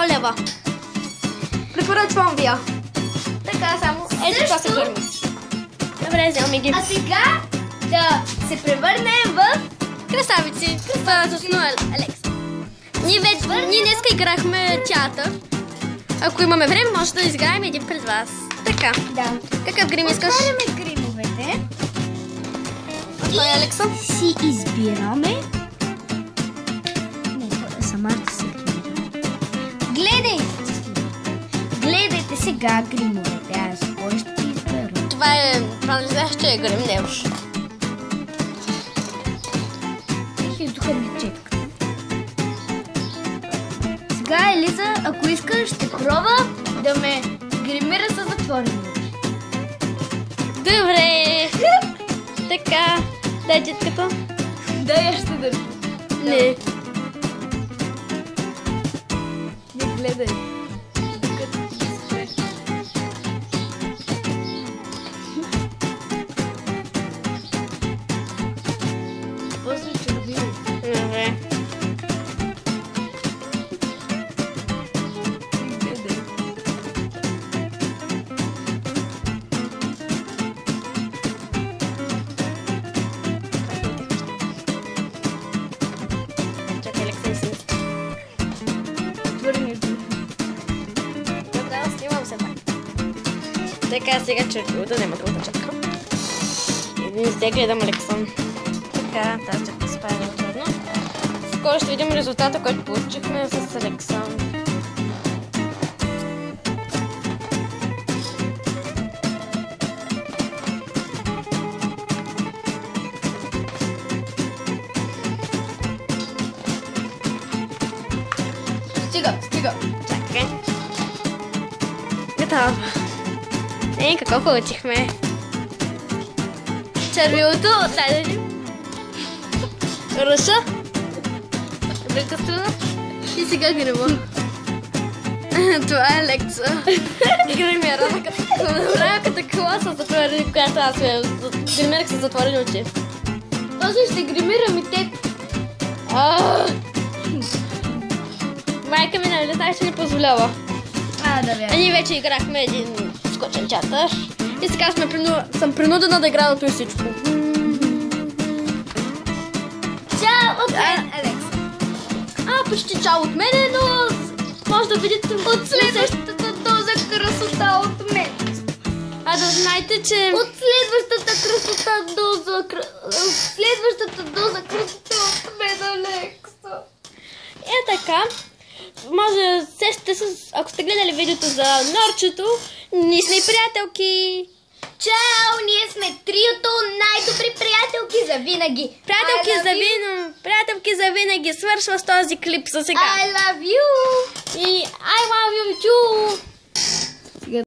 100 лева. Препоръчвам ви я. Така само. Ето това са гърмици. Добре, вземаме ги. А сега да се превърнем в Красавици. Точно Алекса. Ние днеска играхме театър. Ако имаме време, може да изиграем един пред вас. Така. Да. Какъв грим искаш? Отваряме гримовете. Това е Алекса. Си избираме. Не, самата се гримира. Гледайте сега гримовете. Аз кой ще избера? Това не знаеш, че е грим, не уж. Тук ми четка. Сега Елиза, ако искаш, ще пробва да ме гримира с затворени очи. Добре. Така. Дай четката. Да, я ще държа. Не. Не гледай. После червило. Добре. Чакай, Алекса, и си. Добре, аз снимам се пак. Така, сега червилото, няма другата четка. Един се гледам Алекса. Така, тази четка се прави много трудно. Скоро ще видим резултата, който получихме с Алекса. Стига. Чакай. Готово. Какво получихме? Червилото, дай да видим. Руша. Велика страна. И сега грима. Това е Алекса. Гримира като класа, която аз гримирах с затворени очи. После ще гримирам и теб. Майка ми, нали знаеш, че не позволява. Да бе. Ние вече играхме един скочен театър. И сега съм принудена да играя на това и всичко. Чао от мен, Алекса. Почти чао от мене, но може да видите От следващата доза красота от мен. да знаете, че... От следващата доза красота от мен, Алекса. Така. Може сещате се, ако сте гледали видеото за Норчето, ние сме и приятелки. Чао, ние сме триото най-добри приятелки за винаги. Приятелки за винаги. Свършва с този клип за сега. I love you. И I love you too.